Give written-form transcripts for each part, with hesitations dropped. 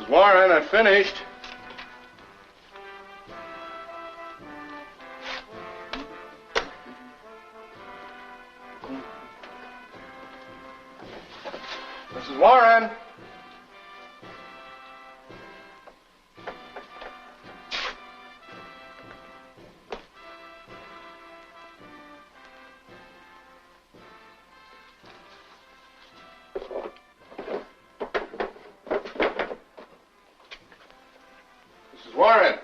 Mrs. Warren, I've finished. Mrs. Warren. Mrs. Warren.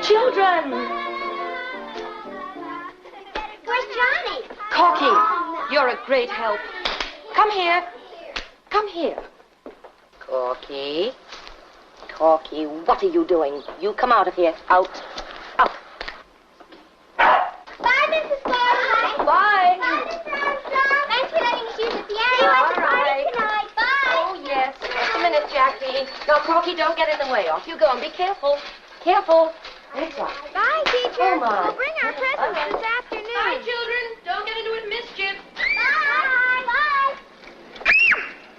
Children! Where's Johnny? Corky, you're a great help. Come here. Come here. Corky. Corky, what are you doing? You come out of here. Out. Out. Bye, Mrs. Gordon. Bye. Bye, Mrs. Armstrong. Thanks for letting us use the piano. See you at the party tonight. Bye. Oh, yes. Just a minute, Jackie. Now, Corky, don't get in the way. Off you go, and be careful. Careful. That's right. Bye, teacher. Oh, my. We'll bring our presents this afternoon. Bye, children. Don't get into it mischief. Bye. Bye.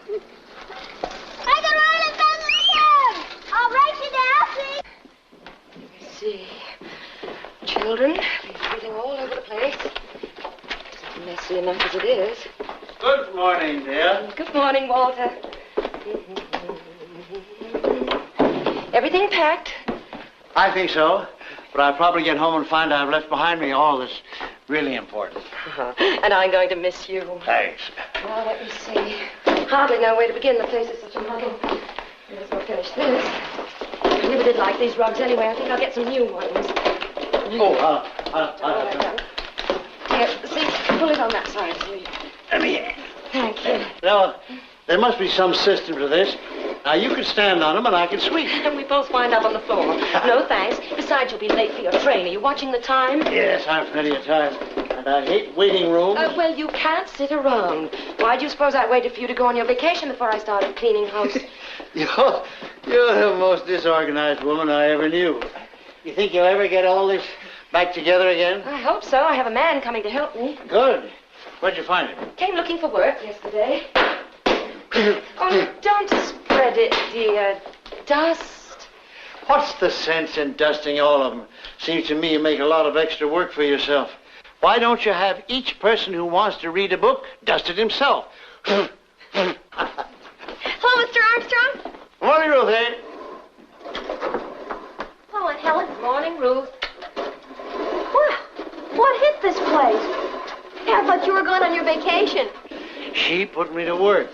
Make it roll and bend the I'll race you down, see? Let's see. Children, everything all over the place. It's messy enough as it is. Good morning, dear. Good morning, Walter. Everything packed? I think so, but I'll probably get home and find I've left behind me all that's really important. And I'm going to miss you. Thanks. Well, let me see. Hardly know where to begin. The place is such a muddle. May as well finish this. I never did like these rugs anyway. I think I'll get some new ones. Oh, I'll Here, see, pull it on that side. Let me. Thank you. No, there must be some system to this. Now, you can stand on them and I can sweep. And we both wind up on the floor. No, thanks. Besides, you'll be late for your train. Are you watching the time? Yes, I've plenty of time. And I hate waiting rooms. Well, you can't sit around. Why do you suppose I waited for you to go on your vacation before I started cleaning house? You're the most disorganized woman I ever knew. You think you'll ever get all this back together again? I hope so. I have a man coming to help me. Good. Where'd you find him? Came looking for work yesterday. Oh, don't spread it, dear. Dust. What's the sense in dusting all of them? Seems to me you make a lot of extra work for yourself. Why don't you have each person who wants to read a book dust it himself? Hello, Mr. Armstrong. Morning, Ruth, eh? Hello, Aunt Helen. Morning, Ruth. What hit this place? Hey, I thought you were gone on your vacation. She put me to work.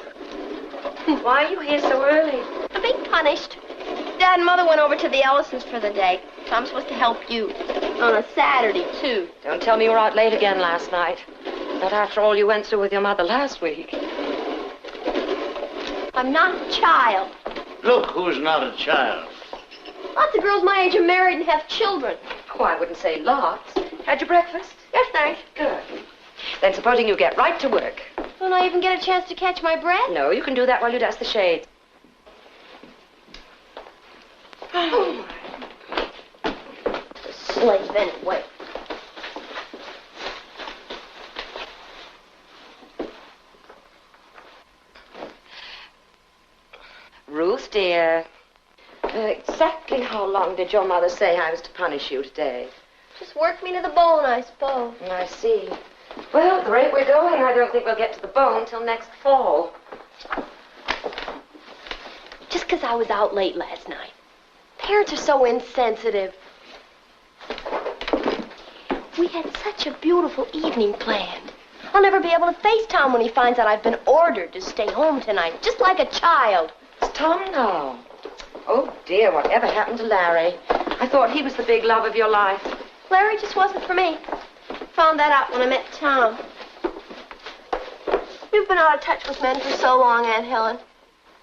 Why are you here so early? I'm being punished. Dad and Mother went over to the Ellisons for the day, so I'm supposed to help you. On a Saturday, too. Don't tell me you were out late again last night. Not after all you went through with your mother last week. I'm not a child. Look who's not a child. Lots of girls my age are married and have children. Oh, I wouldn't say lots. Had your breakfast? Yes, thanks. Good. Then supposing you get right to work. Don't I even get a chance to catch my breath? No, you can do that while you dust the shades. Slave anyway. Ruth, dear. Exactly how long did your mother say I was to punish you today? Just work me to the bone, I suppose. I see. Well, at the rate we're going, I don't think we'll get to the bone till next fall. Just 'cause I was out late last night. Parents are so insensitive. We had such a beautiful evening planned. I'll never be able to face Tom when he finds out I've been ordered to stay home tonight, just like a child. It's Tom now. Oh, dear, whatever happened to Larry? I thought he was the big love of your life. Larry just wasn't for me. Found that out when I met Tom. We've been out of touch with men for so long, Aunt Helen.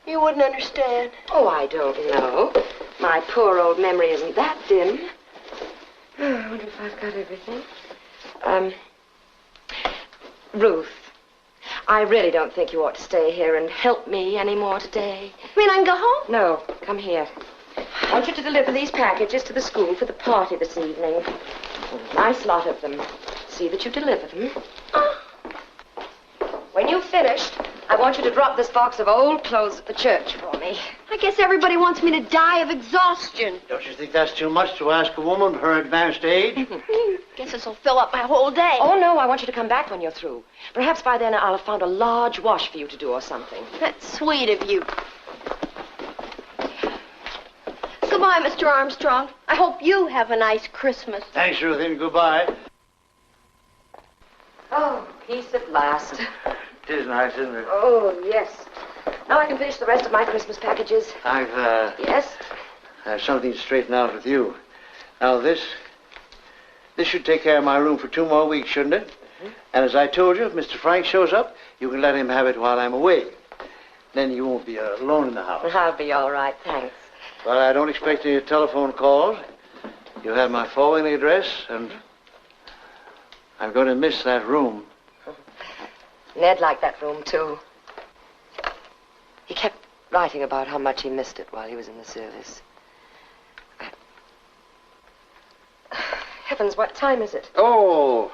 You wouldn't understand. Oh, I don't know. My poor old memory isn't that dim. Oh, I wonder if I've got everything. Ruth, I really don't think you ought to stay here and help me anymore today. You mean I can go home? No, come here. I want you to deliver these packages to the school for the party this evening. A nice lot of them. See that you deliver them. When you've finished, I want you to drop this box of old clothes at the church for me. I guess everybody wants me to die of exhaustion. Don't you think that's too much to ask a woman of her advanced age? Guess this will fill up my whole day. Oh, no, I want you to come back when you're through. Perhaps by then I'll have found a large wash for you to do or something. That's sweet of you. Goodbye, Mr. Armstrong. I hope you have a nice Christmas. Thanks, Ruth, and goodbye. Oh, peace at last. It is nice, isn't it? Oh, yes. Now I can finish the rest of my Christmas packages. Yes? I have something to straighten out with you. Now, this should take care of my room for 2 more weeks, shouldn't it? Mm-hmm. And as I told you, if Mr. Frank shows up, you can let him have it while I'm away. Then you won't be alone in the house. I'll be all right, thanks. Well, I don't expect any telephone calls. You have my forwarding address, and I'm going to miss that room. Ned liked that room, too. He kept writing about how much he missed it while he was in the service. Heavens, what time is it? Oh,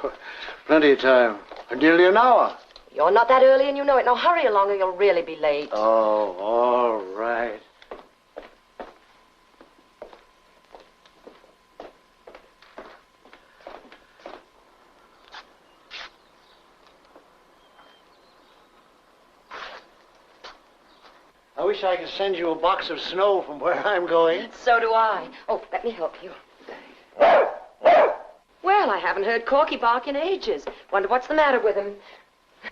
plenty of time. Nearly an hour. You're not that early and you know it. Now hurry along or you'll really be late. Oh, all right. I wish I could send you a box of snow from where I'm going. So do I. Oh, let me help you. Well, I haven't heard Corky bark in ages. Wonder what's the matter with him. He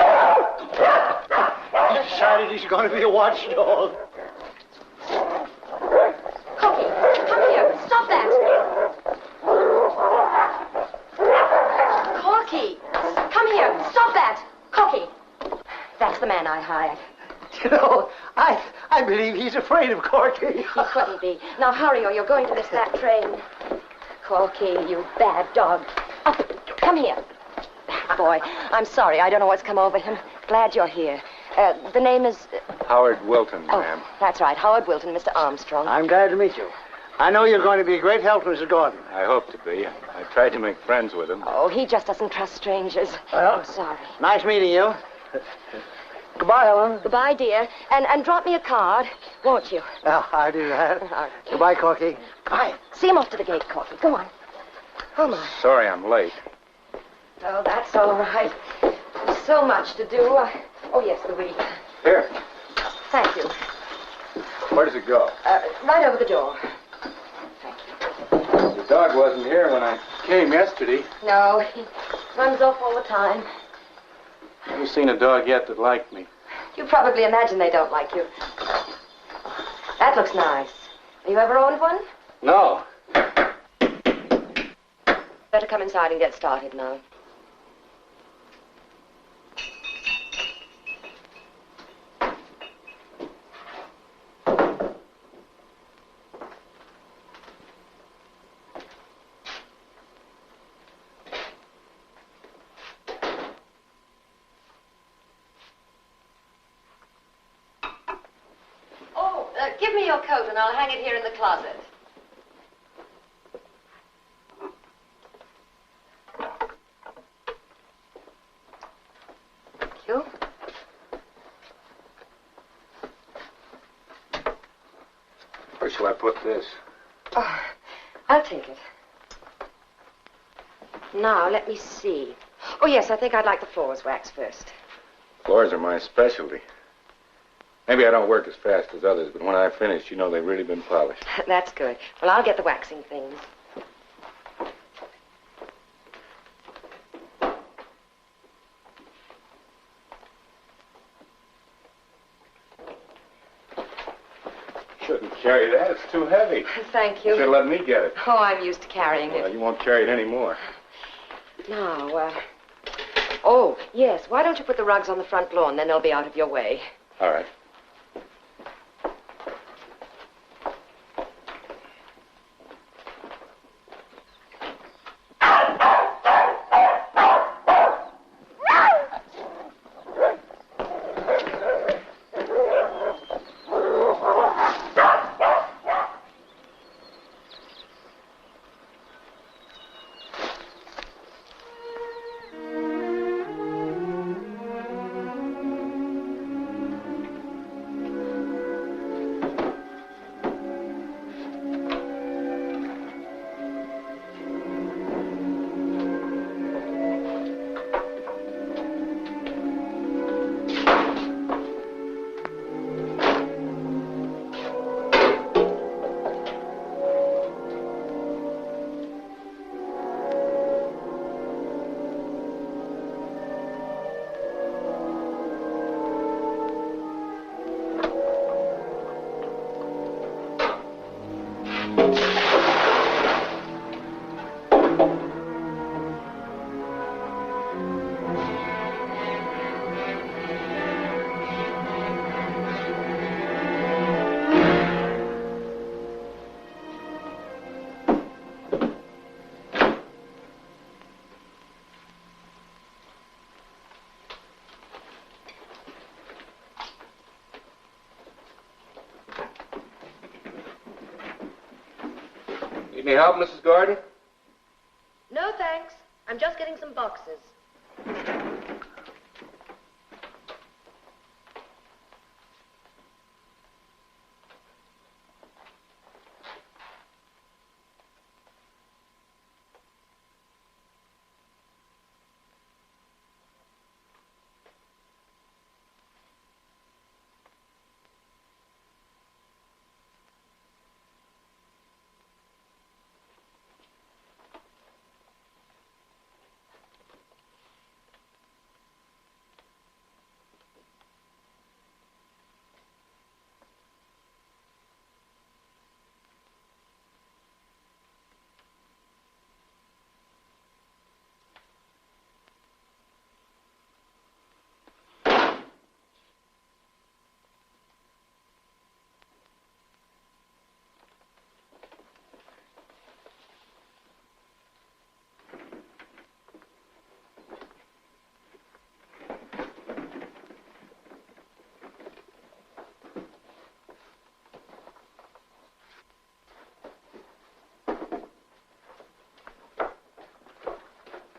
decided he's going to be a watchdog. Corky, come here. Stop that. Corky, come here. Stop that. Corky. That's the man I hired. You know, I believe he's afraid of Corky. He couldn't be. Now hurry or you're going to miss that train. Corky, you bad dog. Up. Come here. Boy, I'm sorry. I don't know what's come over him. Glad you're here. The name is... Howard Wilton, ma'am. Oh, that's right. Howard Wilton, Mr. Armstrong. I'm glad to meet you. I know you're going to be a great help to Mr. Gordon. I hope to be. I tried to make friends with him. Oh, he just doesn't trust strangers. Well, I'm sorry. Nice meeting you. Goodbye, Helen. Goodbye, dear. And drop me a card, won't you? Oh, I'll do that. All right. Goodbye, Corky. Bye. See him off to the gate, Corky. Go on. Oh, my. Sorry I'm late. Oh, that's all right. There's so much to do. Oh, yes, the wreath. Here. Thank you. Where does it go? Right over the door. Thank you. The dog wasn't here when I came yesterday. No, he runs off all the time. I haven't seen a dog yet that liked me. You probably imagine they don't like you. That looks nice. Have you ever owned one? No. Better come inside and get started now. Give me your coat and I'll hang it here in the closet. Thank you. Where shall I put this? Oh, I'll take it. Now, let me see. Oh, yes, I think I'd like the floors waxed first. Floors are my specialty. Maybe I don't work as fast as others, but when I finish, you know they've really been polished. That's good. Well, I'll get the waxing things. Shouldn't carry that. It's too heavy. Thank You you. should have let me get it. Oh, I'm used to carrying Well, it. you won't carry it anymore. Now, oh, yes, why don't you put the rugs on the front lawn, then they'll be out of your way. All right. Need any help, Mrs. Gordon? No, thanks. I'm just getting some boxes.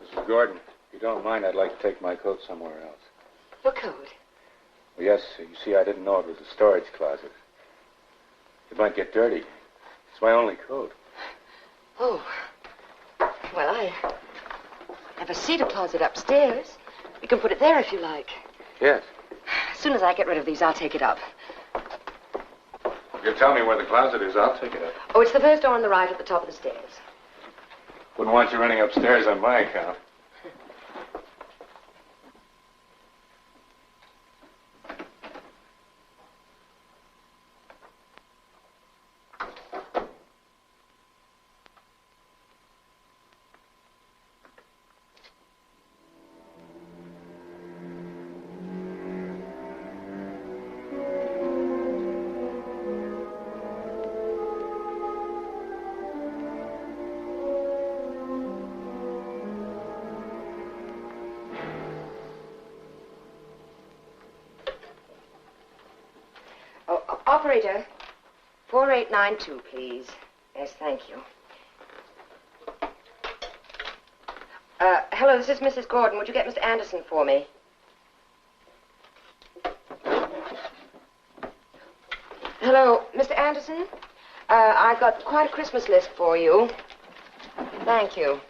Mrs. Gordon, if you don't mind, I'd like to take my coat somewhere else. Your coat? Well, yes, you see, I didn't know it was a storage closet. It might get dirty. It's my only coat. Oh. Well, I have a cedar closet upstairs. We can put it there if you like. Yes. As soon as I get rid of these, I'll take it up. If you tell me where the closet is, I'll take it up. Oh, it's the first door on the right at the top of the stairs. Wouldn't want you running upstairs on my account. Operator, 4892, please. Yes, thank you. Hello, this is Mrs. Gordon. Would you get Mr. Anderson for me? Hello, Mr. Anderson? I've got quite a Christmas list for you. Thank you.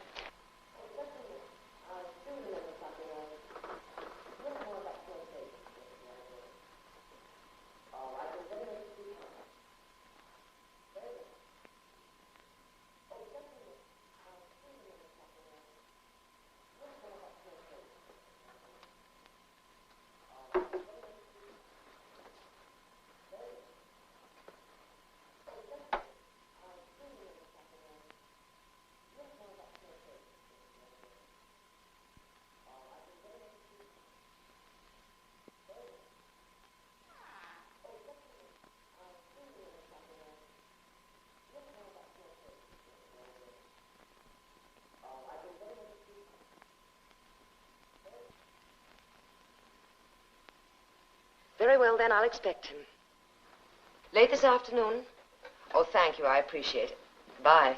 Very well, then, I'll expect him. Late this afternoon? Oh, thank you. I appreciate it. Bye.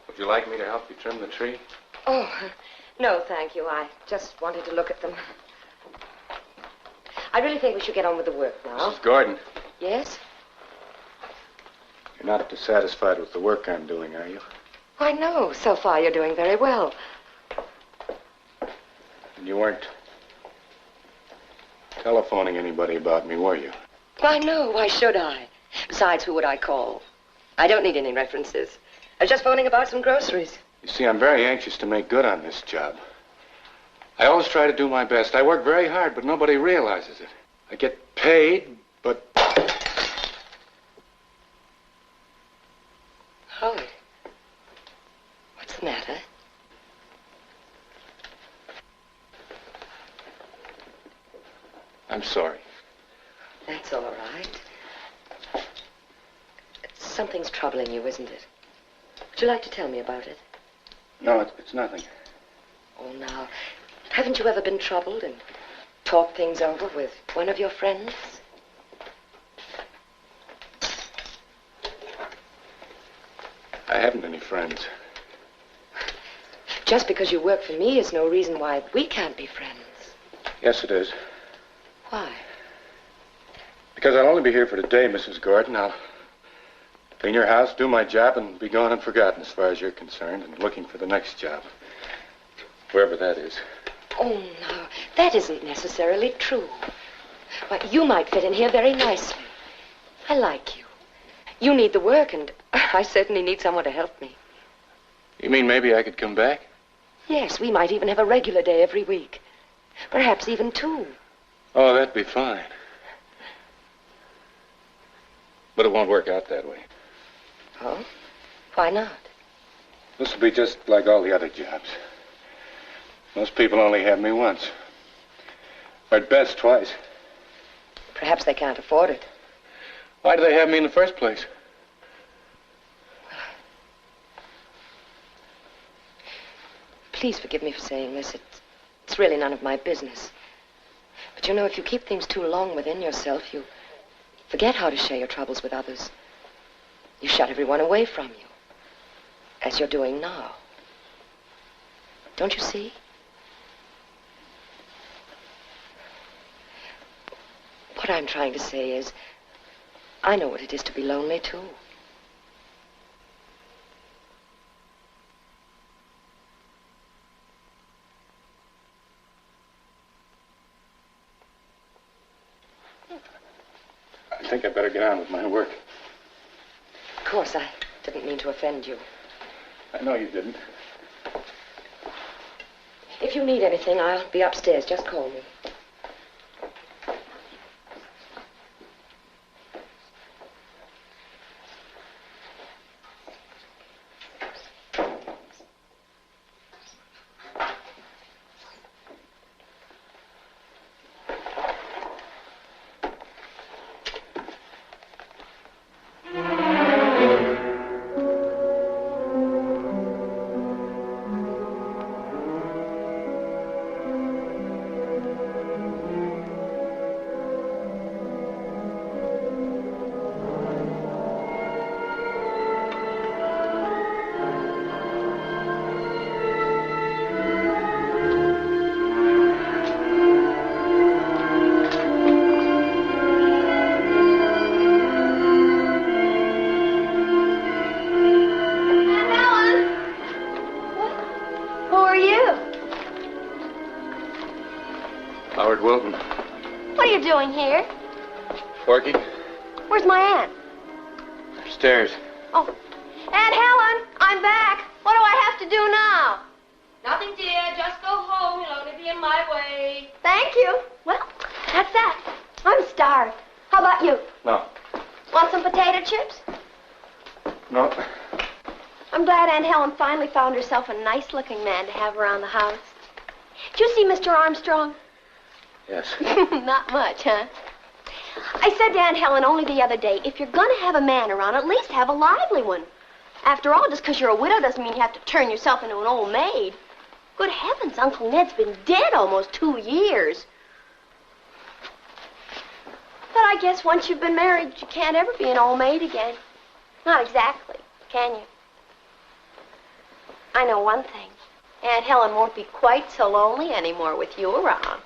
Would you like me to help you trim the tree? Oh, no, thank you. I just wanted to look at them. I really think we should get on with the work now. Mrs. Gordon, Yes? you're not dissatisfied with the work I'm doing, are you? Why, no. So far, you're doing very well. And you weren't telephoning anybody about me, were you? Why, no. Why should I? Besides, who would I call? I don't need any references. I was just phoning about some groceries. You see, I'm very anxious to make good on this job. I always try to do my best. I work very hard, but nobody realizes it. I get paid, but... Howard, what's the matter? I'm sorry. That's all right. Something's troubling you, isn't it? Would you like to tell me about it? No, it's nothing. Oh, now, haven't you ever been troubled and talked things over with one of your friends? I haven't any friends. Just because you work for me is no reason why we can't be friends. Yes, it is. Why? Because I'll only be here for today, Mrs. Gordon. I'll clean your house, do my job, and be gone and forgotten as far as you're concerned, and looking for the next job. Wherever that is. Oh, no, that isn't necessarily true. Why, you might fit in here very nicely. I like you. You need the work, and I certainly need someone to help me. You mean maybe I could come back? Yes, we might even have a regular day every week. Perhaps even two. Oh, that'd be fine. But it won't work out that way. Oh? Why not? This will be just like all the other jobs. Most people only have me once. Or at best, twice. Perhaps they can't afford it. Why do they have me in the first place? Please forgive me for saying this. It's really none of my business. But you know, if you keep things too long within yourself, you forget how to share your troubles with others. You shut everyone away from you, as you're doing now. Don't you see? What I'm trying to say is, I know what it is to be lonely, too. I think I better get on with my work. Of course, I didn't mean to offend you. I know you didn't. If you need anything, I'll be upstairs. Just call me. Doing here? Forky? Where's my aunt? Upstairs. Oh, Aunt Helen, I'm back. What do I have to do now? Nothing, dear. Just go home. You'll only be in my way. Thank you. Well, that's that. I'm starved. How about you? No. Want some potato chips? No. I'm glad Aunt Helen finally found herself a nice-looking man to have around the house. Did you see Mr. Armstrong? Yes. Not much, huh? I said to Aunt Helen only the other day, if you're going to have a man around, at least have a lively one. After all, just because you're a widow doesn't mean you have to turn yourself into an old maid. Good heavens, Uncle Ned's been dead almost 2 years. But I guess once you've been married, you can't ever be an old maid again. Not exactly, can you? I know one thing. Aunt Helen won't be quite so lonely anymore with you around.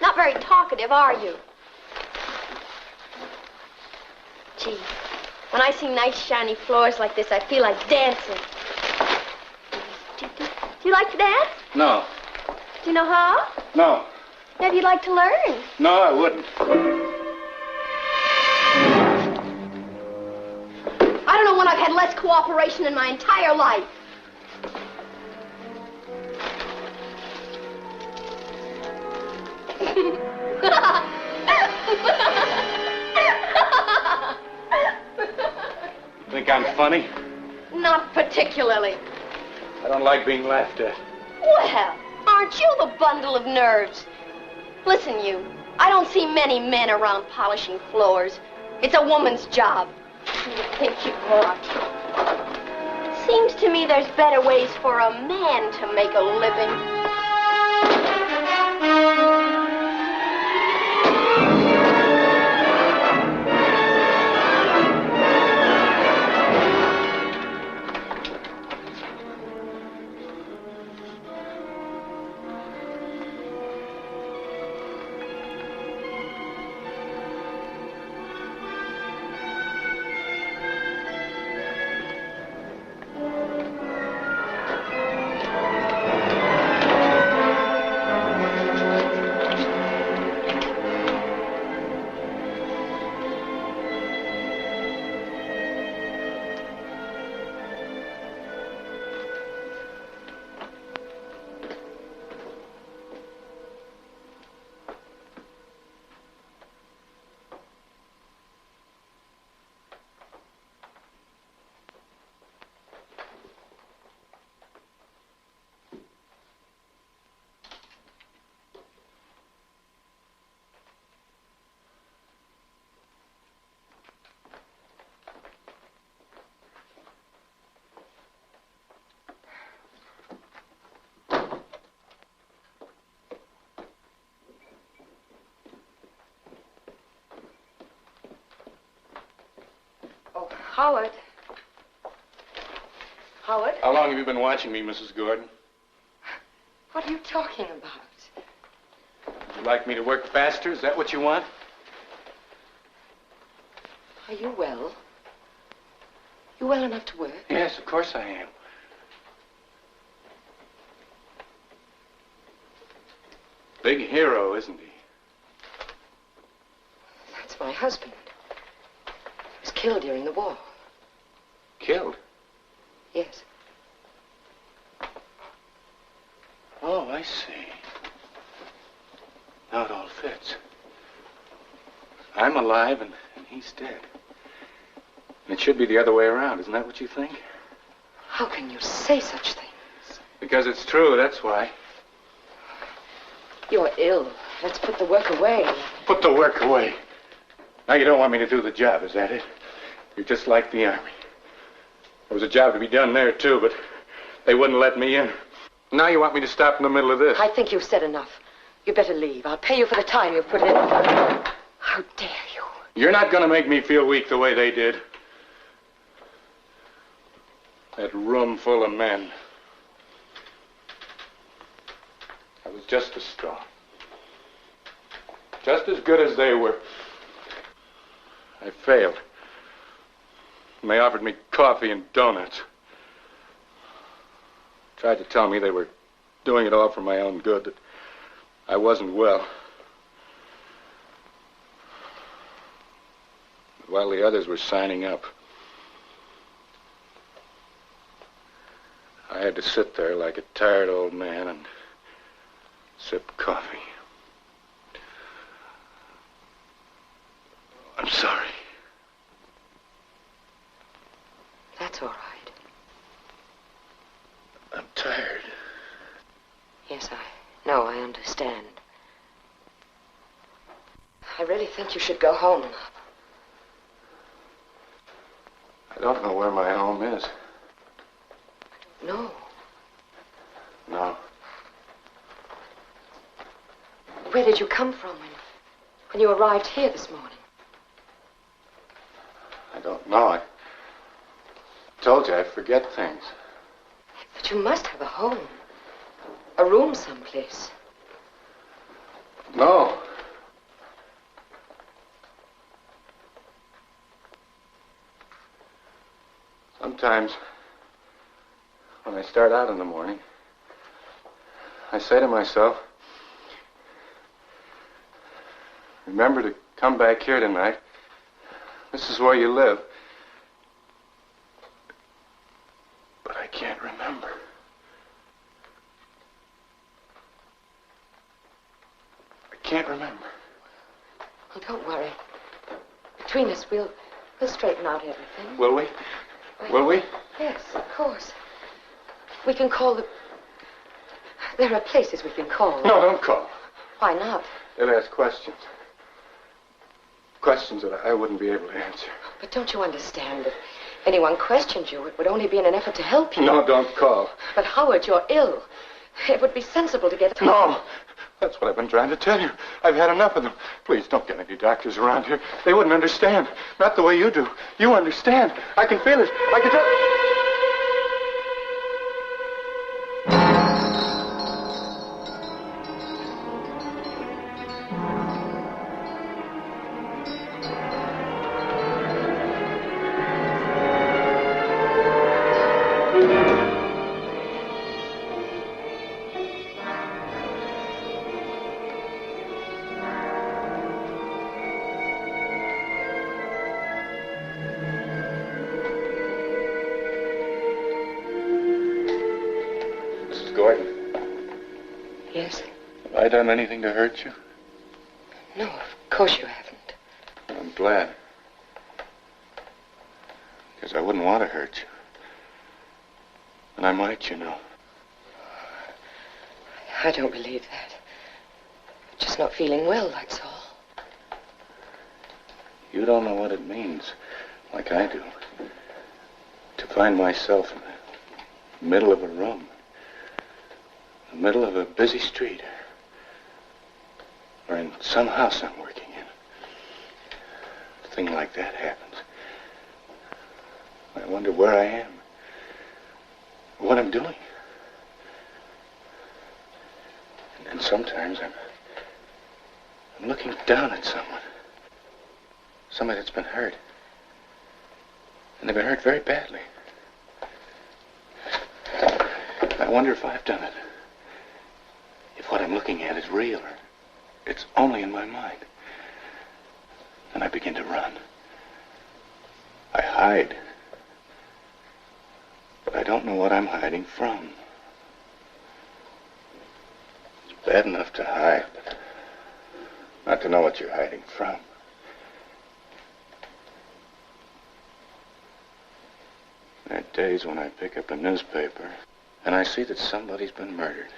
Not very talkative, are you? Gee, when I see nice shiny floors like this, I feel like dancing. Do you like to dance? No. Do you know how? No. Maybe you'd like to learn. No, I wouldn't. I don't know when I've had less cooperation in my entire life. Think I'm funny? Not particularly. I don't like being laughed at. Well, aren't you the bundle of nerves? Listen, you. I don't see many men around polishing floors. It's a woman's job. You think you ought. Seems to me there's better ways for a man to make a living. Oh, Howard. Howard? How long have you been watching me, Mrs. Gordon? What are you talking about? You'd like me to work faster? Is that what you want? Are you well? You well enough to work? Yes, of course I am. Big hero, isn't he? That's my husband. He was killed during the war. Killed? Yes. Oh, I see. Now it all fits. I'm alive and he's dead. And it should be the other way around, isn't that what you think? How can you say such things? Because it's true, that's why. You're ill. Let's put the work away. Put the work away. Now you don't want me to do the job, is that it? You're just like the Army. There was a job to be done there, too, but they wouldn't let me in. Now you want me to stop in the middle of this. I think you've said enough. You better leave. I'll pay you for the time you've put in. How dare you? You're not going to make me feel weak the way they did. That room full of men. I was just as strong. Just as good as they were. I failed. And they offered me coffee and donuts. Tried to tell me they were doing it all for my own good, that I wasn't well. But while the others were signing up, I had to sit there like a tired old man and sip coffee. I'm sorry. That's all right. I'm tired. Yes, I know. I understand. I really think you should go home now. I don't know where my home is. No. No. Where did you come from when you arrived here this morning? I don't know. I told you I forget things. But you must have a home. A room someplace. No. Sometimes, when I start out in the morning, I say to myself, remember to come back here tonight. This is where you live. But I can't remember. I can't remember. Well, don't worry. Between us, we'll straighten out everything. Will we? Will we? Yes, of course. We can call the... There are places we can call. No, don't call. Why not? They'll ask questions. Questions that I wouldn't be able to answer. But don't you understand? If anyone questioned you, it would only be in an effort to help you. No, don't call. But Howard, you're ill. It would be sensible to get... No! That's what I've been trying to tell you. I've had enough of them. Please, don't get any doctors around here. They wouldn't understand. Not the way you do. You understand. I can feel it. I can tell... Yes? Have I done anything to hurt you? No, of course you haven't. I'm glad. Because I wouldn't want to hurt you. And I might, you know. I don't believe that. Just not feeling well, that's all. You don't know what it means, like I do, to find myself in the middle of a room, in the middle of a busy street, or in some house I'm working in. A thing like that happens. I wonder where I am, what I'm doing. And sometimes I'm looking down at someone. Somebody that's been hurt. And they've been hurt very badly. I wonder if I've done it. If what I'm looking at is real or it's only in my mind. Then I begin to run. I hide. But I don't know what I'm hiding from. It's bad enough to hide, but not to know what you're hiding from. There are days when I pick up a newspaper and I see that somebody's been murdered.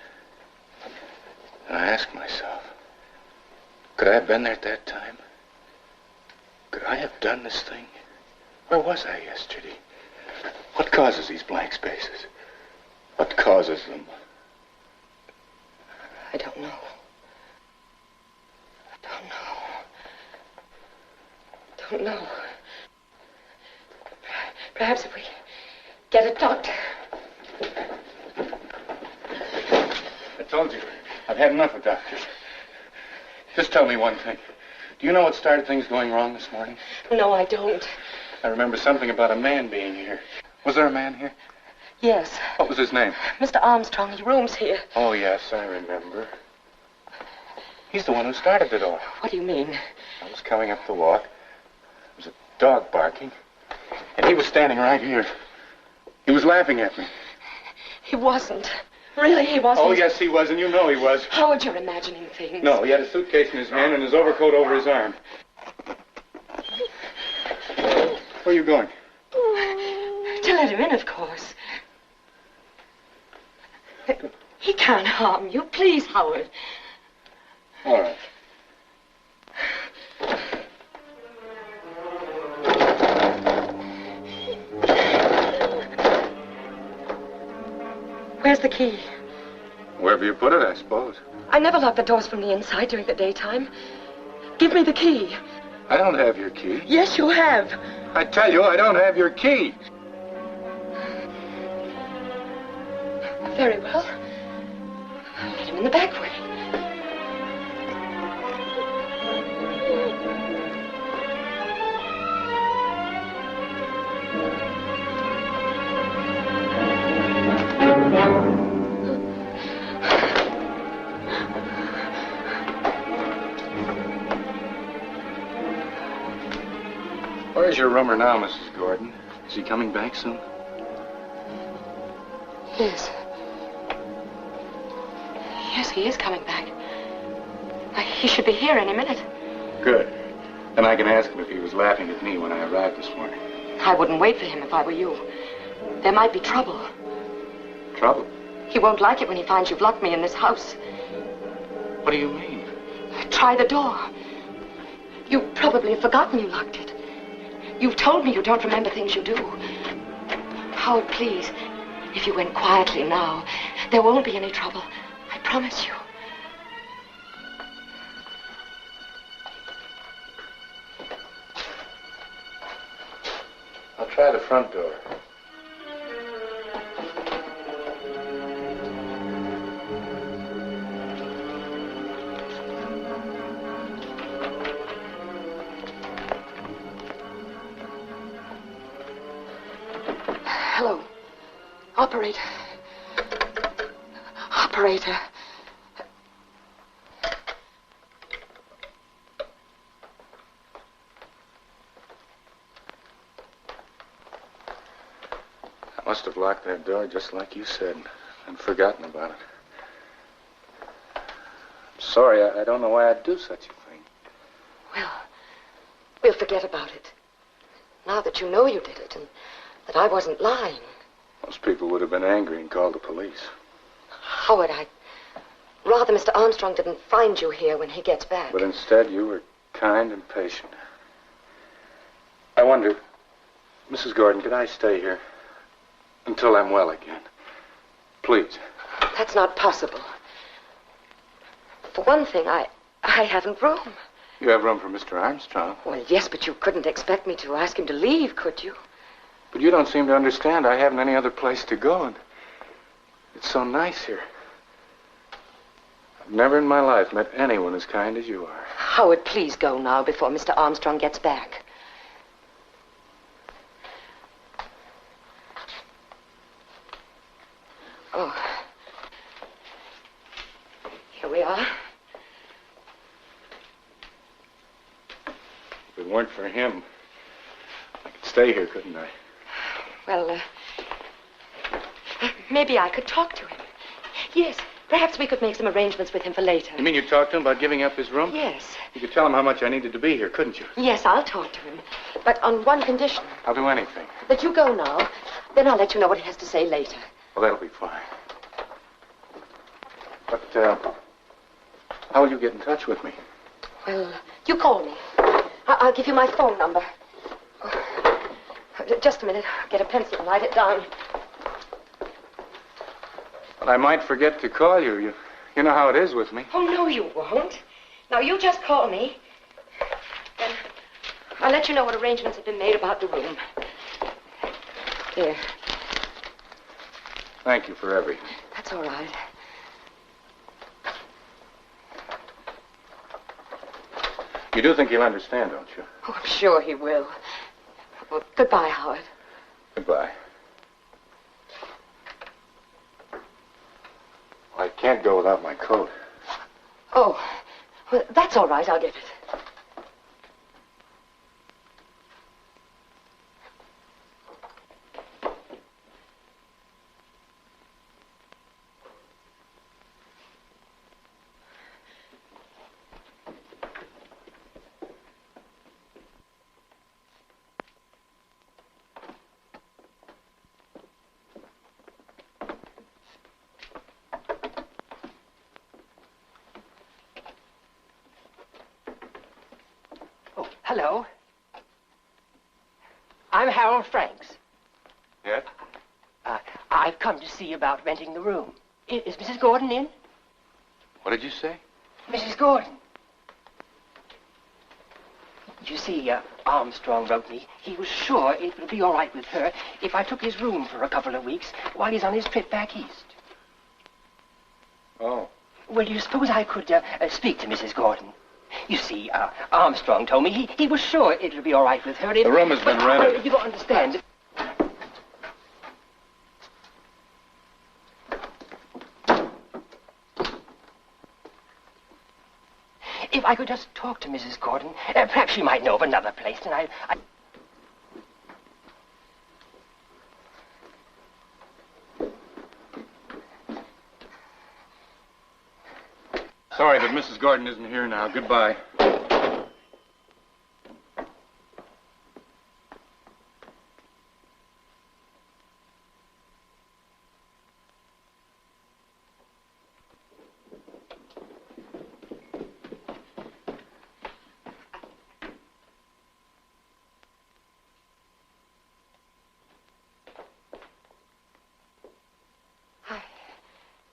And I ask myself, could I have been there at that time? Could I have done this thing? Where was I yesterday? What causes these blank spaces? What causes them? I don't know. Don't know. Perhaps if we get a doctor. I told you, I've had enough of doctors. Just tell me one thing. Do you know what started things going wrong this morning? No, I don't. I remember something about a man being here. Was there a man here? Yes. What was his name? Mr. Armstrong, his room's here. Oh, yes, I remember. He's the one who started it all. What do you mean? I was coming up the walk. There was a dog barking. And he was standing right here. He was laughing at me. He wasn't. Really, he wasn't. Oh, yes, he was, and you know he was. Howard, you're imagining things. No, he had a suitcase in his hand and his overcoat over his arm. Where are you going? To let him in, of course. He can't harm you. Please, Howard. All right. Where's the key? Wherever you put it, I suppose. I never lock the doors from the inside during the daytime. Give me the key. I don't have your key. Yes, you have. I tell you, I don't have your key. Very well. Let him in the back way. Where's your roomer now, Mrs. Gordon? Is he coming back soon? Yes. Yes, he is coming back. He should be here any minute. Good. Then I can ask him if he was laughing at me when I arrived this morning. I wouldn't wait for him if I were you. There might be trouble. Trouble? He won't like it when he finds you've locked me in this house. What do you mean? Try the door. You probably have forgotten you locked it. You've told me you don't remember things you do. Howard, please, if you went quietly now, there won't be any trouble. I promise you. I'll try the front door. Hello. Operator. Operator. I must have locked that door just like you said and forgotten about it. I'm sorry, I don't know why I'd do such a thing. Well, we'll forget about it. Now that you know you did it and that I wasn't lying. Most people would have been angry and called the police. Howard, I'd rather Mr. Armstrong didn't find you here when he gets back. But instead, you were kind and patient. I wonder, Mrs. Gordon, could I stay here until I'm well again? Please. That's not possible. For one thing, I haven't room. You have room for Mr. Armstrong. Well, yes, but you couldn't expect me to ask him to leave, could you? But you don't seem to understand. I haven't any other place to go, and it's so nice here. Never in my life met anyone as kind as you are. Howard, please go now before Mr. Armstrong gets back. Oh. Here we are. If it weren't for him, I could stay here, couldn't I? Well, maybe I could talk to him. Yes, perhaps we could make some arrangements with him for later. You mean you talked to him about giving up his room? Yes. You could tell him how much I needed to be here, couldn't you? Yes, I'll talk to him. But on one condition. I'll do anything. That you go now. Then I'll let you know what he has to say later. Well, that'll be fine. But, how will you get in touch with me? Well, you call me. I'll give you my phone number. Just a minute. I'll get a pencil and write it down. But I might forget to call you. You know how it is with me. Oh, no, you won't. Now, you just call me. Then I'll let you know what arrangements have been made about the room. Here. Thank you for everything. That's all right. You do think he'll understand, don't you? Oh, I'm sure he will. Well, goodbye, Howard. Goodbye. I can't go without my coat. Oh, well, that's all right. I'll get it. Hello. I'm Harold Franks. Yes? I've come to see about renting the room. Is Mrs. Gordon in? What did you say? Mrs. Gordon. You see, Armstrong wrote me. He was sure it would be all right with her if I took his room for a couple of weeks while he's on his trip back east. Oh. Well, do you suppose I could speak to Mrs. Gordon? You see, Armstrong told me he was sure it would be all right with her. The room has been rented. You don't understand. If I could just talk to Mrs. Gordon, perhaps she might know of another place, and I... Sorry, but Mrs. Gordon isn't here now. Goodbye.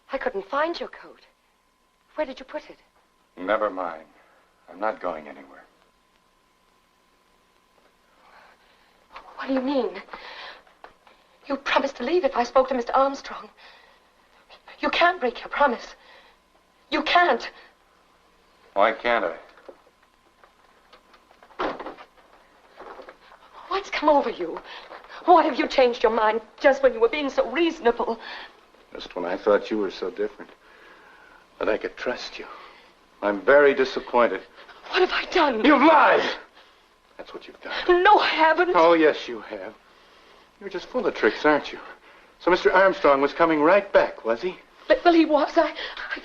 I couldn't find your coat. Where did you put it? Never mind. I'm not going anywhere. What do you mean? You promised to leave if I spoke to Mr. Armstrong. You can't break your promise. You can't. Why can't I? What's come over you? Why have you changed your mind just when you were being so reasonable? Just when I thought you were so different. That I could trust you. I'm very disappointed. What have I done? You've lied! That's what you've done. No, I haven't. Oh, yes, you have. You're just full of tricks, aren't you? So Mr. Armstrong was coming right back, was he? Well, he was. I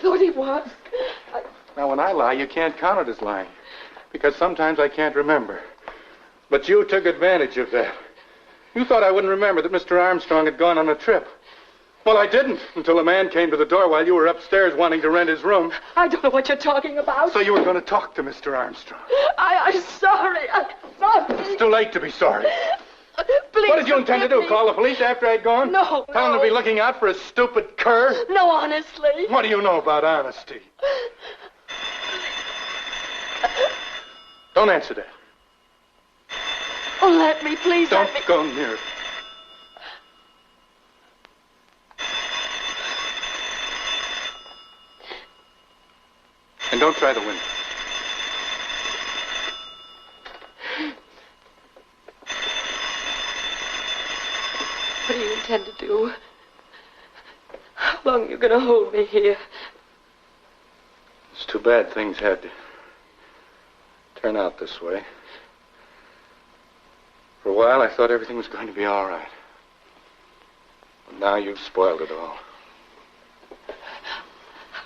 thought he was. Now, when I lie, you can't count it as lying. Because sometimes I can't remember. But you took advantage of that. You thought I wouldn't remember that Mr. Armstrong had gone on a trip. Well, I didn't, until a man came to the door while you were upstairs wanting to rent his room. I don't know what you're talking about. So you were going to talk to Mr. Armstrong. I'm sorry. I'm sorry. It's too late to be sorry. Please. What did you intend to do, call the police after I'd gone? No, Tell them to be looking out for a stupid cur? No, honestly. What do you know about honesty? Don't answer that. Oh, let me, please. Don't let me. go near it. And don't try the window. What do you intend to do? How long are you going to hold me here? It's too bad things had to turn out this way. For a while, I thought everything was going to be all right. But now you've spoiled it all.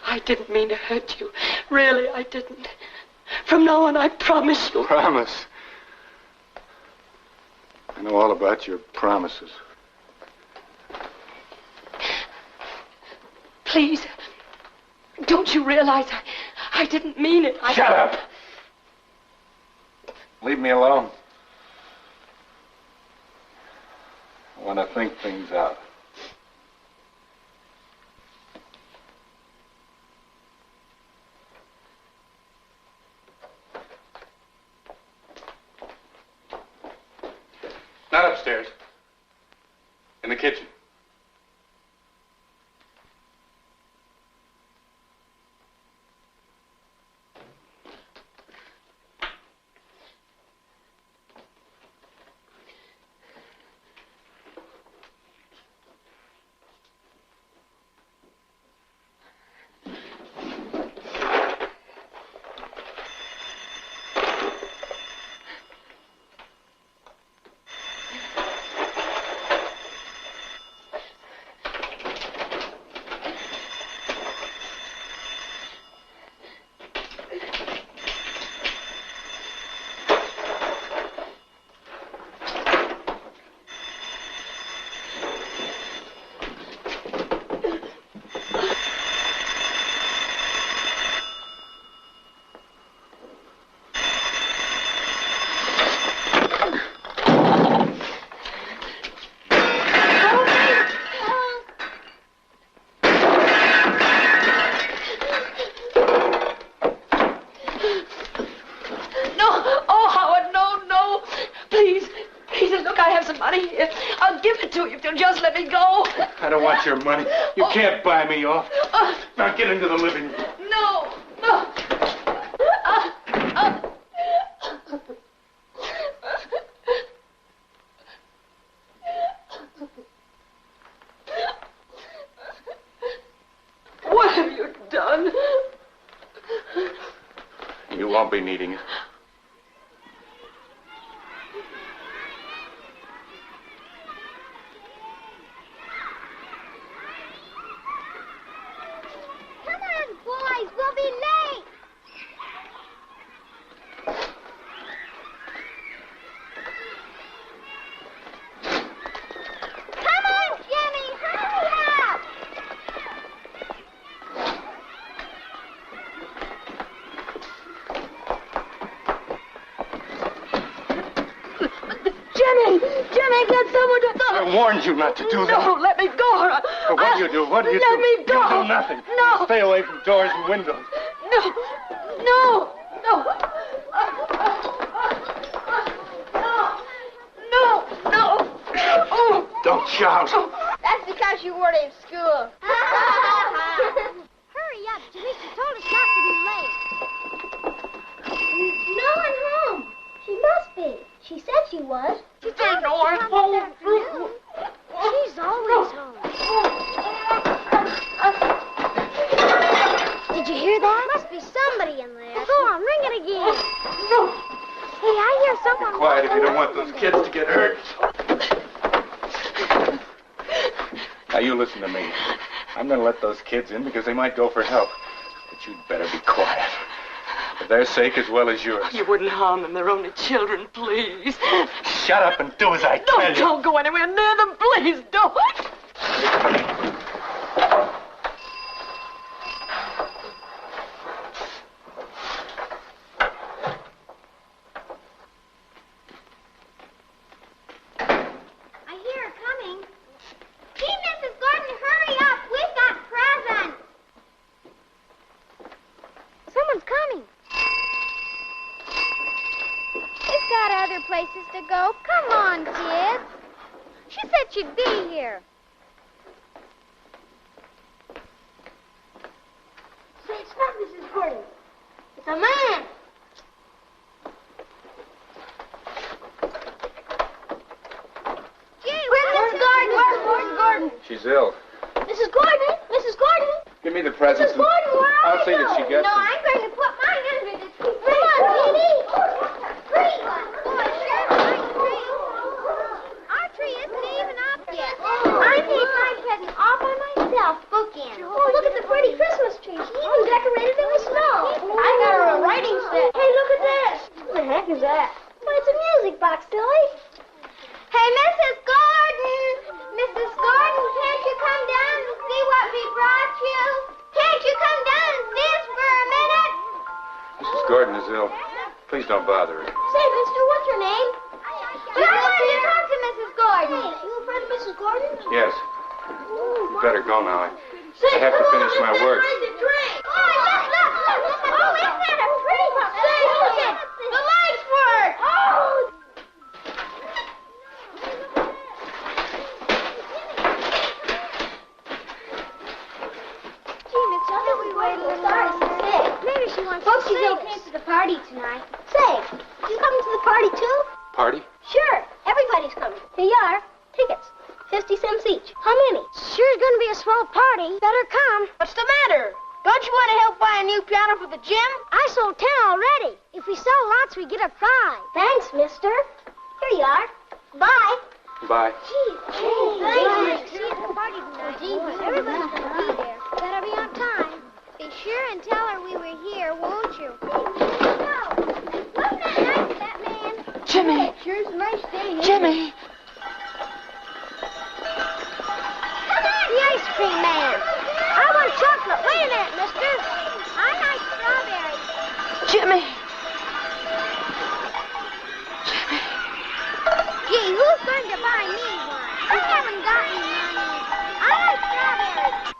I didn't mean to hurt you. Really, I didn't. From now on, I promise you. Promise? I know all about your promises. Please, don't you realize I didn't mean it? Shut up! Leave me alone. I want to think things out. Not upstairs. In the kitchen. I don't want your money. You can't buy me off. Now get into the living room. No, no. What have you done? You won't be needing it. I warned you not to do that. No, let me go. But what do you do? What do you do? Let me go. You do nothing. No. Stay away from doors and windows. No, no, no. No. Oh. Don't shout. That's because you weren't in school. Hurry up, Jimmy. She told us not to be late. No one home. She must be. She said she was. She said no one home. She's always home. Did you hear that? Must be somebody in there. Well, go on, ring it again. No. Hey, I hear someone. Be quiet if you don't want those kids to get hurt. Now, you listen to me. I'm going to let those kids in because they might go for help. But you'd better be quiet. For their sake as well as yours. You wouldn't harm them. They're only children, please. Shut up and do as I tell you. Don't go anywhere near them, please. Don't. Places to go. Come on, kids. She said she'd be here. Say, it's not Mrs. Gordon. The man. Gee, where's Mrs. Gordon? Where's Mrs. Gordon? She's ill. Mrs. Gordon? Mrs. Gordon? Give me the presents. Mrs. Gordon, where are I'll see you? that she gets No, them. I'm going to put mine under the tree. Come on, Kitty. Tree. Boy, sure, my tree. Our tree isn't even up yet. I made my present all by myself, bookend. Oh, look at the pretty Christmas tree. She even decorated it with snow. I got her a writing set. Hey, look at this. What the heck is that? Well, it's a music box, silly. Hey, Mrs. Gordon! Mrs. Gordon, can't you come down and see what we brought you? Can't you come down and see us for a minute? Mrs. Gordon is ill. Please don't bother her. Say, mister, what's your name? But I wanted to talk to Mrs. Gordon. You a friend of Mrs. Gordon? Yes. You better go now. Say, I have to come on, finish my let's work. decorate the tree. Oh, look. Oh, isn't that a tree? Say, look at the lights work. Oh. Maybe she wants to she's okay to the party tonight. Say, you coming to the party too? Party? Sure. Everybody's coming. Here you are. Tickets. 50 cents each. How many? Sure is going to be a swell party. Better come. What's the matter? Don't you want to help buy a new piano for the gym? I sold 10 already. If we sell lots, we get a prize. Thanks, mister. Here you are. Bye. Bye. Thanks. See you at the party tonight. Everybody's going to be there. Better be on time. Be sure and tell her we were here, won't you? Wasn't that nice, that man? Jimmy. Sure's a nice day. Jimmy. The ice cream man. I want chocolate. Wait a minute, mister. I like strawberries. Jimmy. Gee, who's going to buy me one? I haven't got any money. I like strawberries.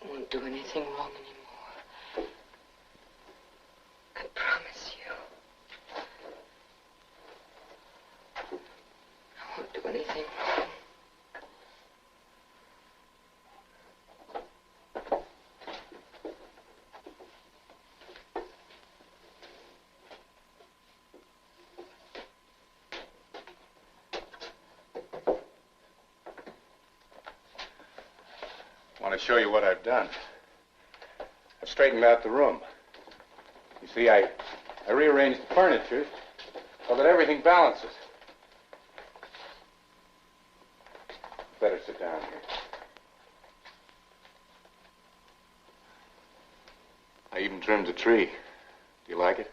I won't do anything wrong anymore. I promise you. I won't do anything wrong. I want to show you what I've done. I've straightened out the room. You see, I rearranged the furniture so that everything balances. Better sit down here. I even trimmed the tree. Do you like it?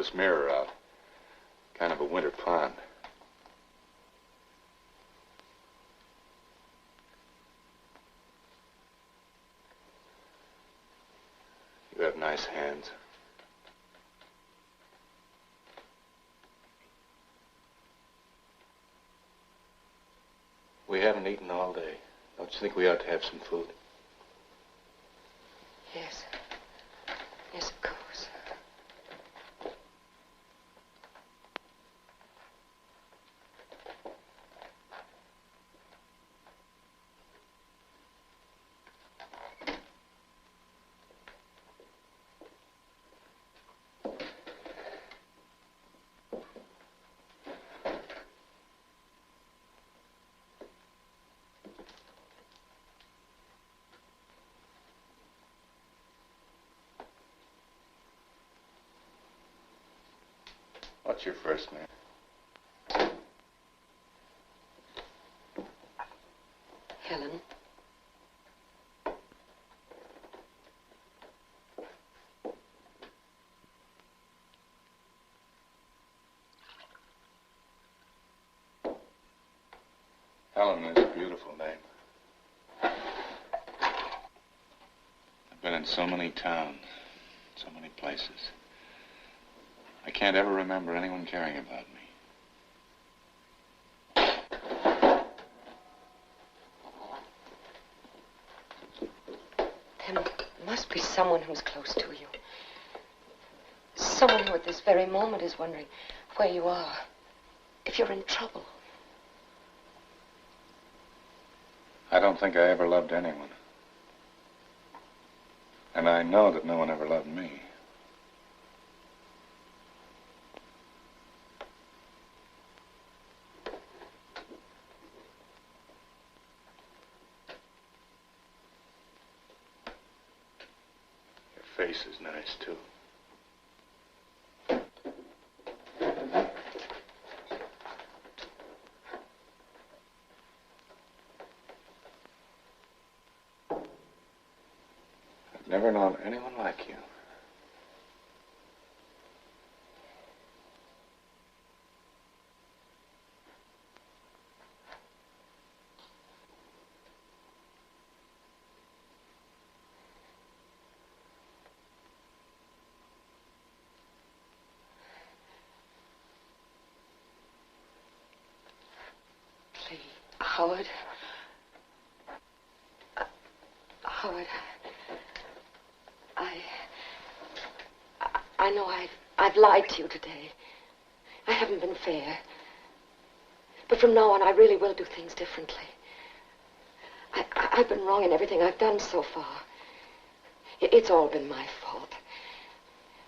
this mirror out. Kind of a winter pond. You have nice hands. We haven't eaten all day. Don't you think we ought to have some food? Yes. Yes, of course. What's your first name? Helen. Helen is a beautiful name. I've been in so many towns, so many places. I can't ever remember anyone caring about me. There must be someone who's close to you. Someone who at this very moment is wondering where you are, if you're in trouble. I don't think I ever loved anyone. And I know that no one ever loved me. Your face is nice, too. I've never known anyone like you. Please, Howard. Howard, I know I've lied to you today. I haven't been fair. But from now on, I really will do things differently. I've been wrong in everything I've done so far. It's all been my fault.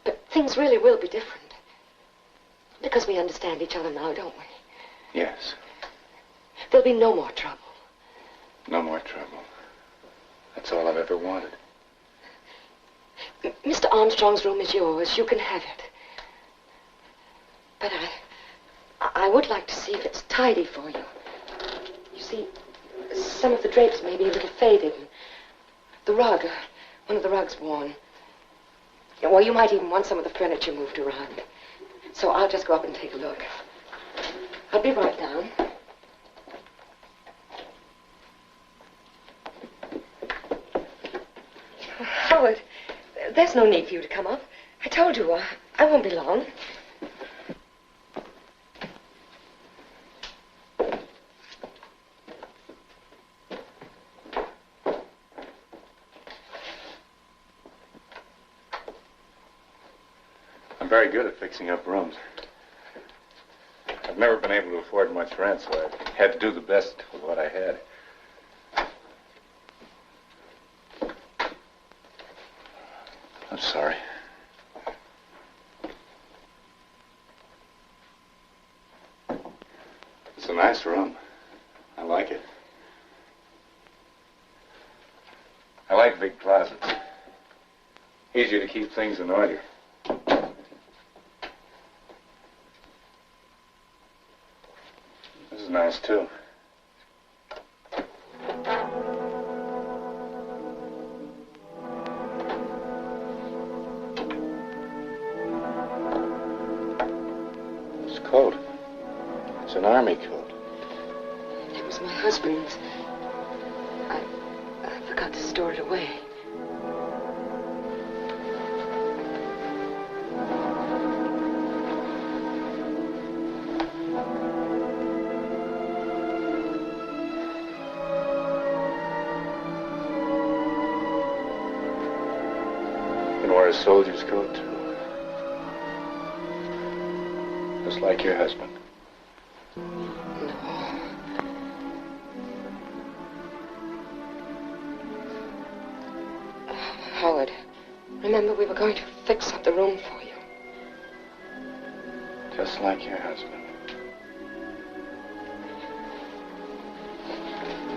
But things really will be different. Because we understand each other now, don't we? Yes. There'll be no more trouble. No more trouble. That's all I've ever wanted. Mr. Armstrong's room is yours. You can have it. But I would like to see if it's tidy for you. You see, some of the drapes may be a little faded. And the rug, one of the rugs worn. Well, you might even want some of the furniture moved around. So I'll just go up and take a look. I'll be right down. Howard, there's no need for you to come up. I told you, I won't be long. I'm very good at fixing up rooms. I've never been able to afford much rent, so I had to do the best with what I had. I'm sorry. It's a nice room. I like it. I like big closets. Easier to keep things in order. This is nice, too. this coat. It's an army coat. It was my husband's. I forgot to store it away. And wear a soldier's coat, too. Just like your husband. No. Howard, remember we were going to fix up the room for you. Just like your husband.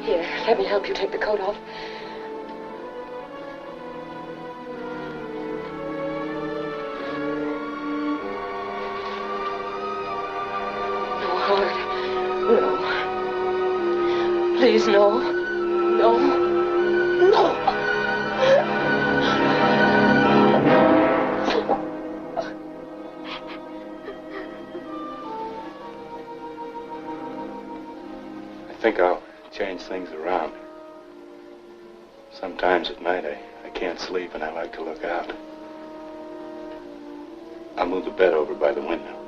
Here, let me help you take the coat off. No, Howard. No. Please, no. No. No. I think I'll change things around. Sometimes at night I can't sleep and I like to look out. I'll move the bed over by the window.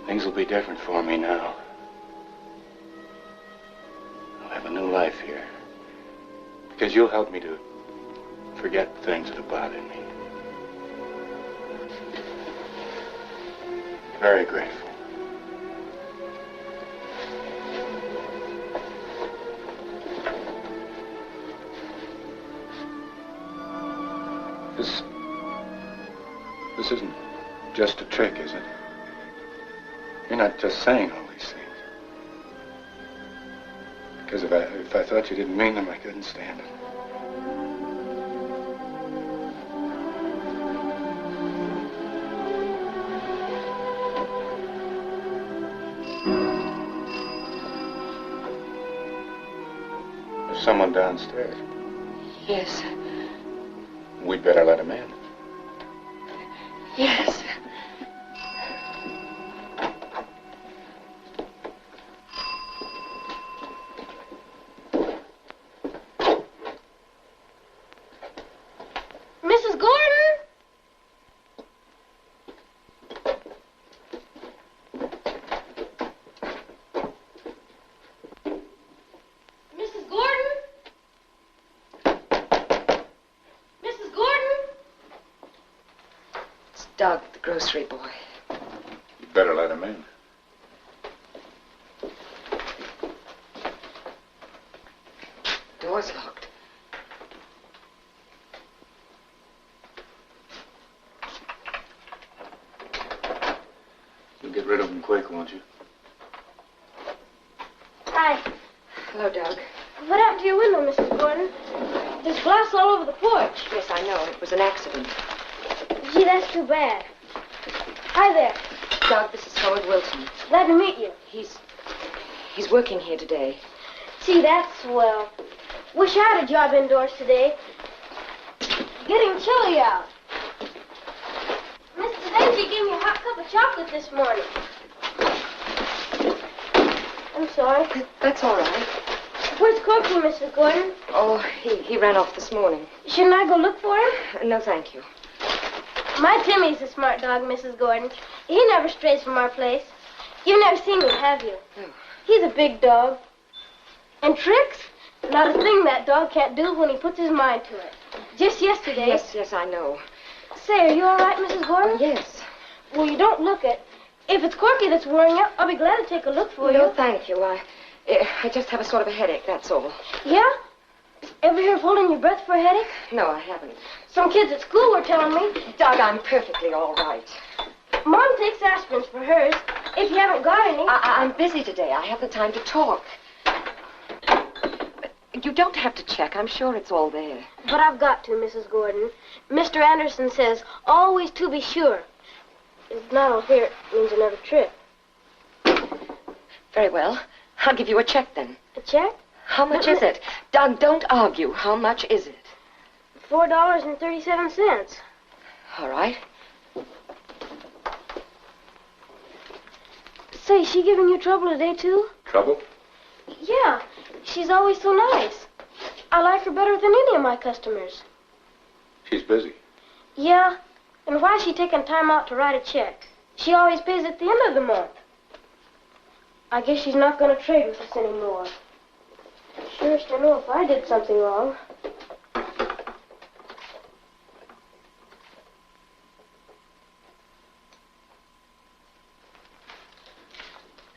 Things will be different for me now. I'll have a new life here. Because you'll help me to forget things that have bothered me. Very grateful. This isn't just a trick, is it? You're not just saying all these things. Because if I thought you didn't mean them, I couldn't stand it. There's someone downstairs. Yes. We'd better let him in. Yes. Mrs. Gordon? Mrs. Gordon? Mrs. Gordon? It's Doug, the grocery boy. You'd better let him in. Door's locked. You'll get rid of him quick, won't you? Hi. Hello, Doug. What happened to your window, Mrs. Gordon? There's glass all over the porch. Yes, I know. It was an accident. Gee, that's too bad. Hi there. Doug, this is Howard Wilson. Glad to meet you. He's working here today. Gee, that's swell. Wish I had a job indoors today. Getting chilly out. Mr. Daisy gave me a hot cup of chocolate this morning. I'm sorry. That's all right. Where's Corky, Mrs. Gordon? Oh, he ran off this morning. Shouldn't I go look for him? No, thank you. My Timmy's a smart dog, Mrs. Gordon. He never strays from our place. You've never seen him, have you? No. He's a big dog. And tricks? Not a thing that dog can't do when he puts his mind to it. Just yesterday... Yes, I know. Say, are you all right, Mrs. Gordon? Yes. Well, you don't look it. If it's Corky that's worrying you, I'll be glad to take a look for No, you. thank you. I just have a sort of a headache, that's all. Yeah? Ever hear of holding your breath for a headache? No, I haven't. Some kids at school were telling me. Doug, I'm perfectly all right. Mom takes aspirins for hers. If you haven't got any... I'm busy today. I haven't the time to talk. You don't have to check. I'm sure it's all there. But I've got to, Mrs. Gordon. Mr. Anderson says, always to be sure. If not all here, it means another trip. Very well. I'll give you a check then. A check? How much is it? Doug, don't argue. How much is it? $4.37. All right. Say, is she giving you trouble today, too? Trouble? Yeah. She's always so nice. I like her better than any of my customers. She's busy. Yeah. And why is she taking time out to write a check? She always pays at the end of the month. I guess she's not going to trade with us anymore. Sure as to know if I did something wrong.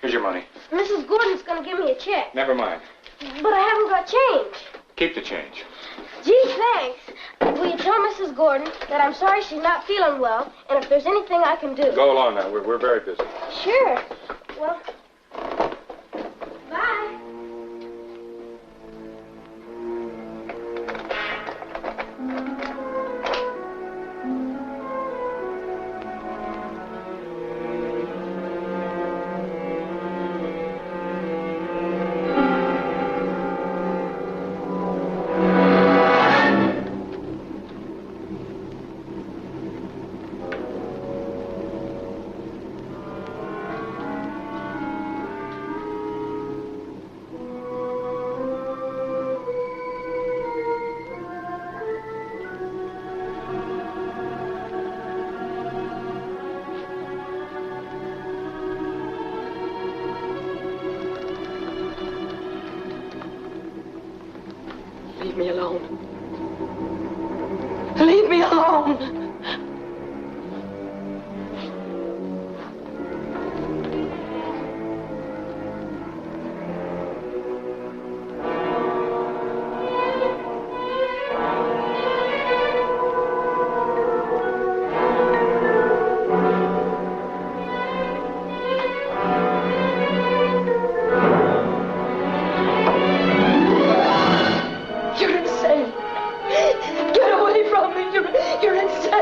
Here's your money. Mrs. Gordon's going to give me a check. Never mind. But I haven't got change. Keep the change. Gee, thanks. Will you tell Mrs. Gordon that I'm sorry she's not feeling well, and if there's anything I can do? Go along now. We're very busy. Sure. Well, bye. Leave me alone. Leave me alone. You're insane. Get away from me. You're insane.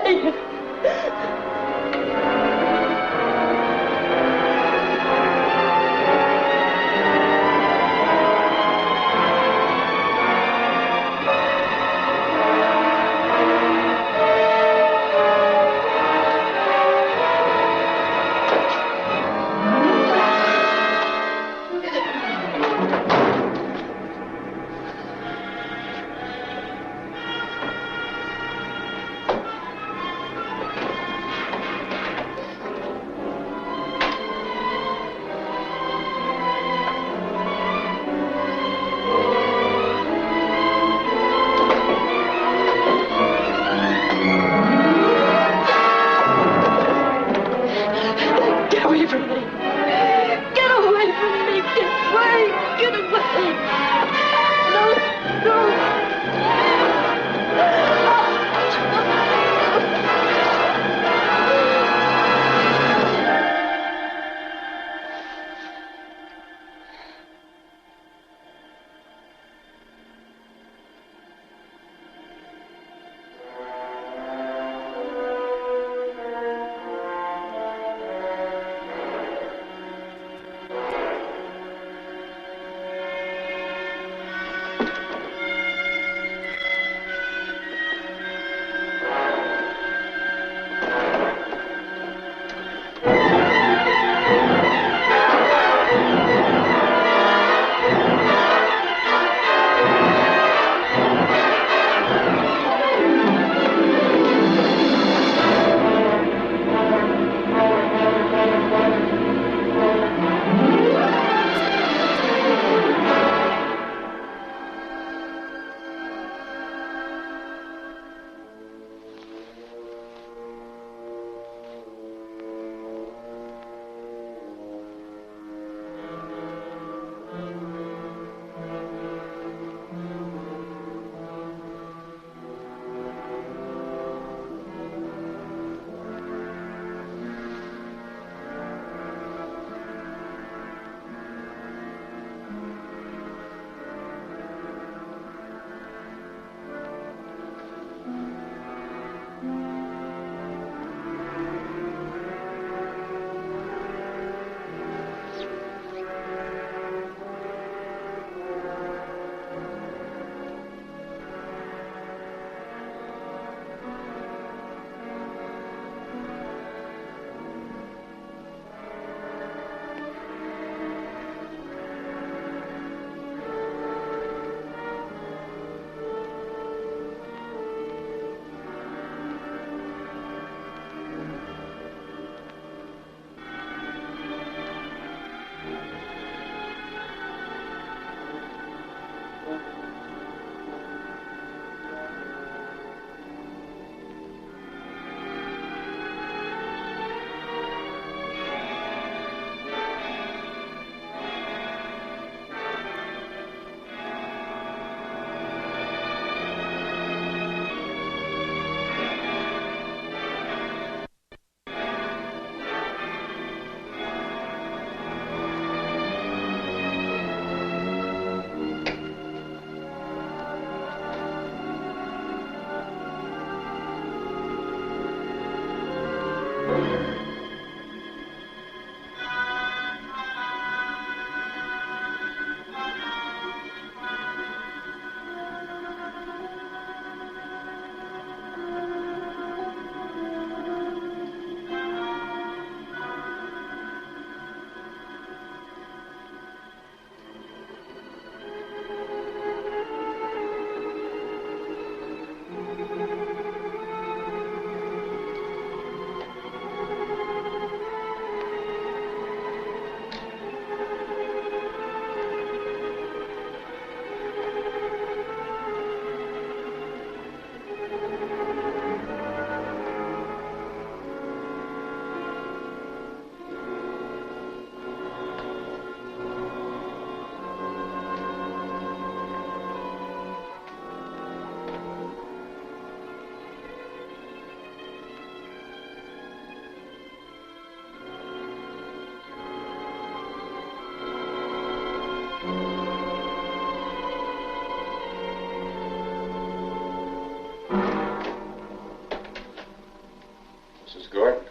Mrs. Gordon.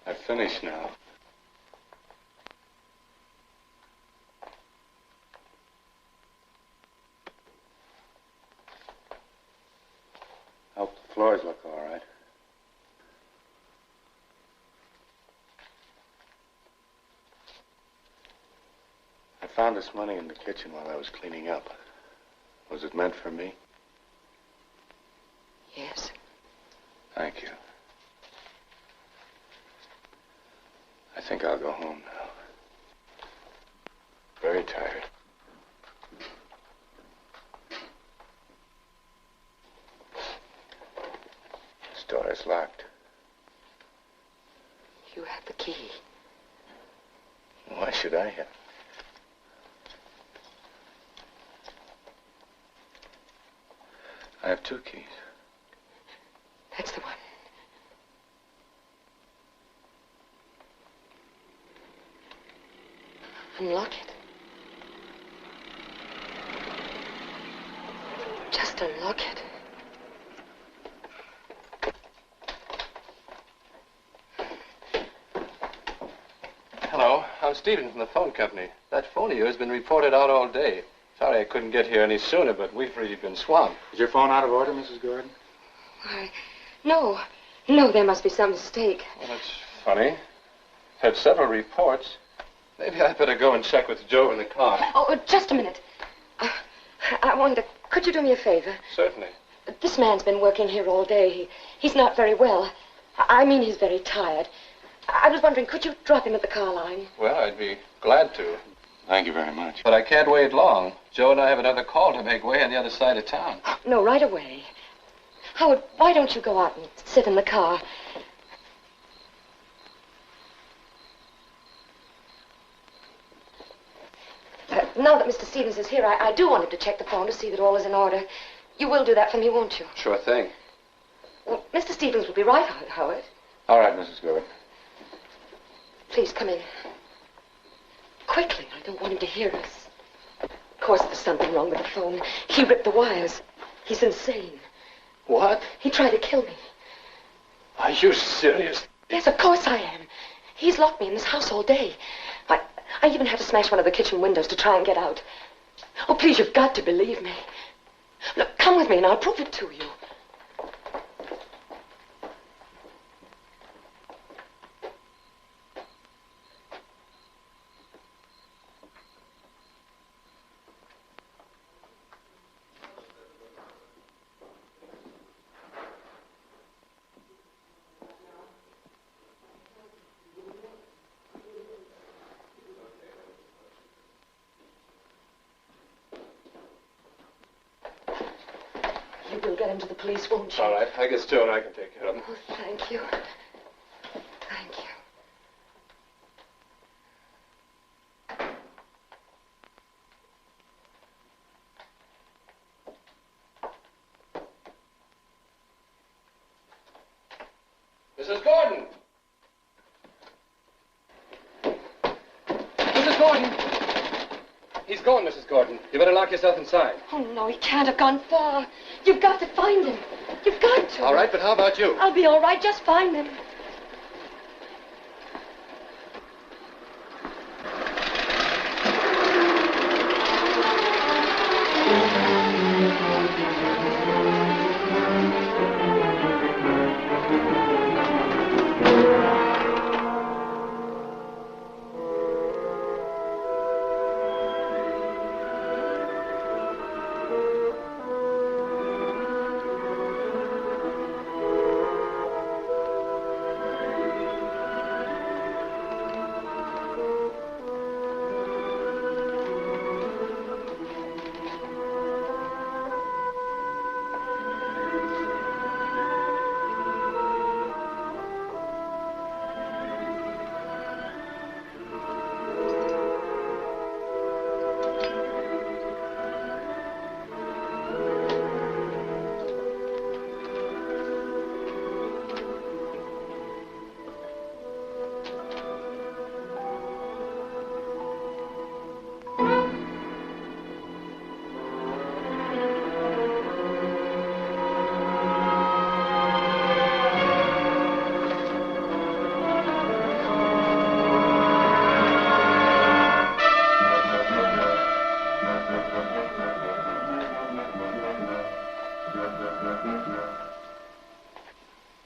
I've finished now. Hope the floors look all right. I found this money in the kitchen while I was cleaning up. Was it meant for me? Yes. Thank you. I think I'll go home now. Very tired. This door is locked. You have the key. Why should I have? I have two keys. That's the one. Unlock it. Just unlock it. Hello, I'm Stephen from the phone company. That phone of yours has been reported out all day. Sorry I couldn't get here any sooner, but we've really been swamped. Is your phone out of order, Mrs. Gordon? Why, no. No, there must be some mistake. Well, that's funny. Had several reports. Maybe I'd better go and check with Joe in the car. Oh, just a minute. I wonder, could you do me a favor? Certainly. This man's been working here all day. He's not very well. I mean, he's very tired. I was wondering, could you drop him at the car line? Well, I'd be glad to. Thank you very much. But I can't wait long. Joe and I have another call to make way on the other side of town. No, right away. Howard, why don't you go out and sit in the car? Now that Mr. Stevens is here, I do want him to check the phone to see that all is in order. You will do that for me, won't you? Sure thing. Well, Mr. Stevens will be right, Howard. All right, Mrs. Gordon. Please, come in. Quickly, I don't want him to hear us. Of course, there's something wrong with the phone. He ripped the wires. He's insane. What? He tried to kill me. Are you serious? Yes, of course I am. He's locked me in this house all day. I even had to smash one of the kitchen windows to try and get out. Oh, please, you've got to believe me. Look, come with me and I'll prove it to you. You will get him to the police, won't you? All right. I guess Joe and I can take care of him. Oh, thank you. Thank you. Mrs. Gordon! Mrs. Gordon! He's gone, Mrs. Gordon. You better lock yourself inside. Oh, no, he can't have gone far. You've got to find him. You've got to. All right, but how about you? I'll be all right. Just find him.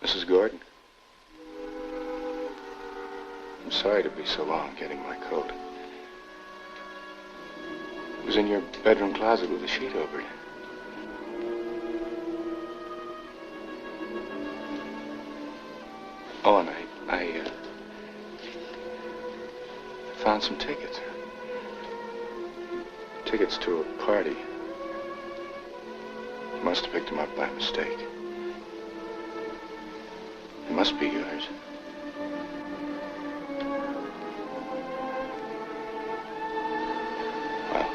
Mrs. Gordon, I'm sorry to be so long getting my coat. It was in your bedroom closet with a sheet over it. Oh, and I found some tickets. Tickets to a party. You must have picked them up by mistake. It must be yours. Well,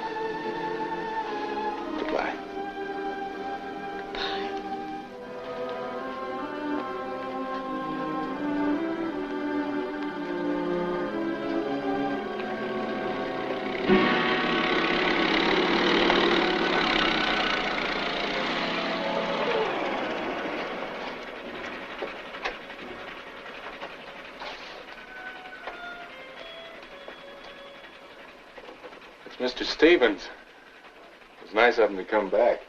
goodbye. It's Mr. Stevens. It was nice of him to come back.